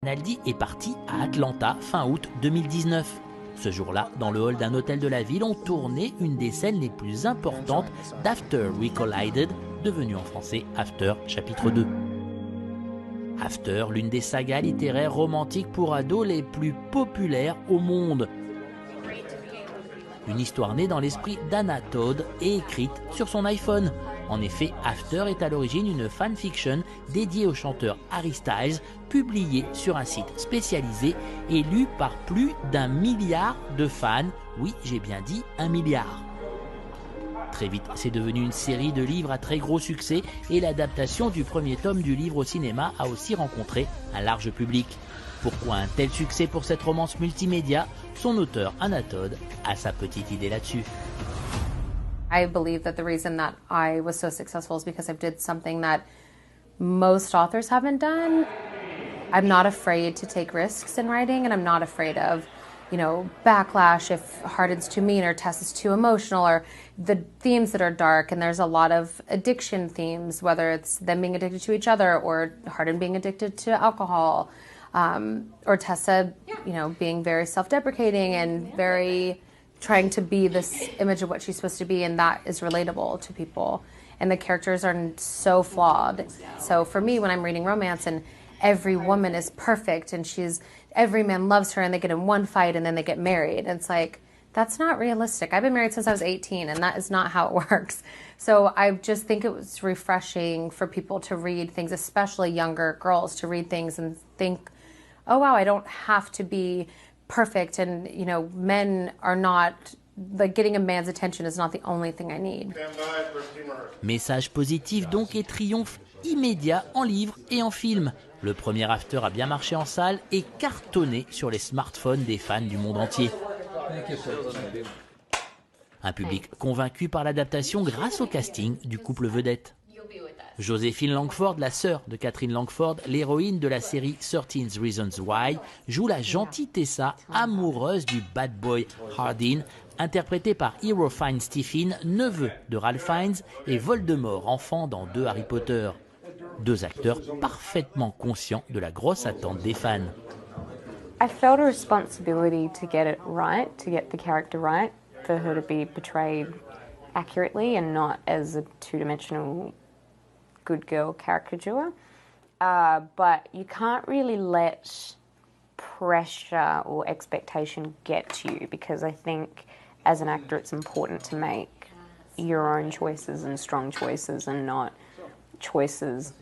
Rinaldi est parti à Atlanta fin août 2019. Ce jour-là, dans le hall d'un hôtel de la ville, on tournait une des scènes les plus importantes d'After We Collided, devenu en français After chapitre 2. After, l'une des sagas littéraires romantiques pour ados les plus populaires au monde. Une histoire née dans l'esprit d'Anna Todd et écrite sur son iPhone. En effet, After est à l'origine une fanfiction dédiée au chanteur Harry Styles, publiée sur un site spécialisé et lue par plus d'1 milliard de fans. Oui, j'ai bien dit 1 milliard. Très vite, c'est devenu une série de livres à très gros succès et l'adaptation du premier tome du livre au cinéma a aussi rencontré un large public. Pourquoi un tel succès pour cette romance multimédia? Son auteur, Anna Todd, a sa petite idée là-dessus. I believe that the reason that I was so successful is because I did something that most authors haven't done. I'm not afraid to take risks in writing, and I'm not afraid of, backlash if Hardin's too mean or Tess is too emotional, or the themes that are dark. And there's a lot of addiction themes, whether it's them being addicted to each other or Hardin being addicted to alcohol, or Tessa, being very self-deprecating and very trying to be this image of what she's supposed to be, and that is relatable to people. And the characters are so flawed. So for me, when I'm reading romance and every woman is perfect and every man loves her and they get in one fight and then they get married, it's like, that's not realistic. I've been married since I was 18 and that is not how it works. So I just think it was refreshing for people to read things, especially younger girls, to read things and think, oh wow, I don't have to be perfect, and men are not, like, getting a man's attention is not the only thing I need. Message positif donc et triomphe immédiat en livre et en film. Le premier After a bien marché en salle et cartonné sur les smartphones des fans du monde entier. Un public convaincu par l'adaptation grâce au casting du couple vedette. Joséphine Langford, la sœur de Catherine Langford, l'héroïne de la série 13 Reasons Why, joue la gentille Tessa, amoureuse du bad boy Hardin, interprétée par Hero Fiennes Stephen, neveu de Ralph Fiennes, et Voldemort, enfant dans 2 Harry Potter. 2 acteurs parfaitement conscients de la grosse attente des fans. I felt a responsibility to get it right, to get the character right, for her to be portrayed accurately and not as a two-dimensional good girl caricature, but you can't really let pressure or expectation get to you, because I think as an actor it's important to make your own choices and strong choices, and not choices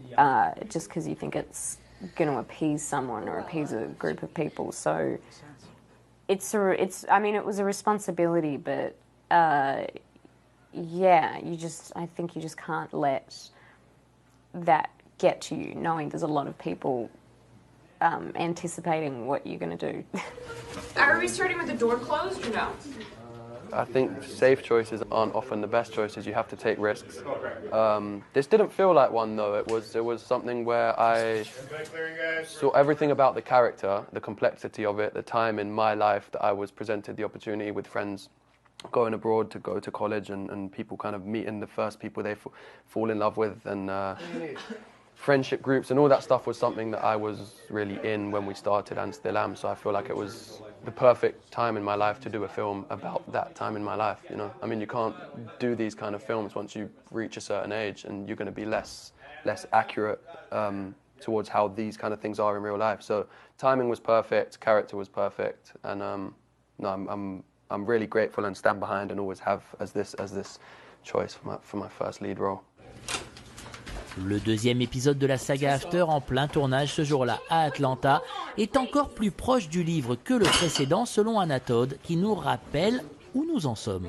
just because you think it's going to appease someone or appease a group of people. So it was a responsibility, but I think you just can't let that get to you, knowing there's a lot of people anticipating what you're going to do. Are we starting with the door closed or no? I think safe choices aren't often the best choices. You have to take risks. This didn't feel like one, though. It was something where I saw everything about the character, the complexity of it, the time in my life that I was presented the opportunity with friends going abroad to go to college, and people kind of meeting the first people they fall in love with, and friendship groups and all that stuff was something that I was really in when we started and still am. So I feel like it was the perfect time in my life to do a film about that time in my life, I mean, you can't do these kind of films once you reach a certain age, and you're going to be less accurate towards how these kind of things are in real life. So timing was perfect, character was perfect, and I'm really grateful and stand behind and always have as this choice for my first lead role. Le deuxième épisode de la saga After, en plein tournage ce jour-là à Atlanta, est encore plus proche du livre que le précédent, selon Anna Todd, qui nous rappelle où nous en sommes.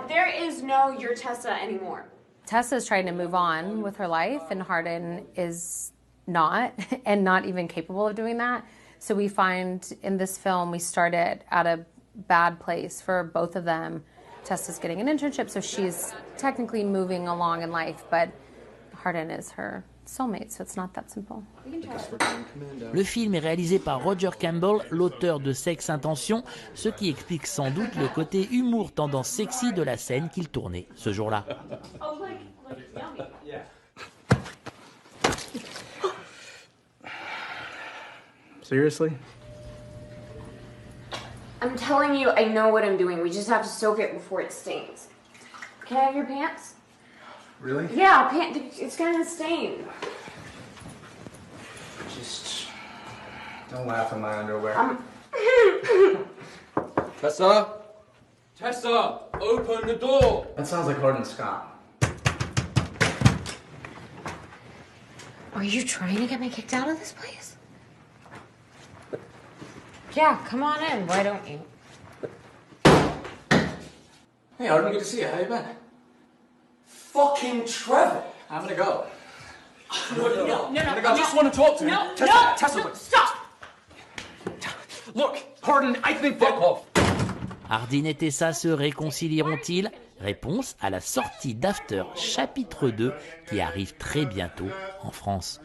There is no your Tessa anymore. Tessa's trying to move on with her life, and Hardin is not, and not even capable of doing that. So we find in this film, we started at a bad place for both of them. Tessa's getting an internship, so she's technically moving along in life, but Hardin is her soulmate, so it's not that simple. Le film est réalisé par Roger Campbell, l'auteur de Sex Intention, ce qui explique sans doute le côté humour tendance sexy de la scène qu'il tournait ce jour-là. Seriously? I'm telling you, I know what I'm doing. We just have to soak it before it stains. Can I have your pants? Really? Yeah, it's gonna stain. Just don't laugh at my underwear. Tessa? Tessa, open the door! That sounds like Hardin Scott. Are you trying to get me kicked out of this place? Yeah, come on in. Why don't you? Hey, Hardin, good to see you. How you been? Fucking Trevor! I'm gonna go. No, I just want to talk to him. No, Tessa, no, stop! Look, Hardin, I think that... Fuck off! Hardin et Tessa se réconcilieront-ils? Réponse à la sortie d'After chapitre 2 qui arrive très bientôt en France.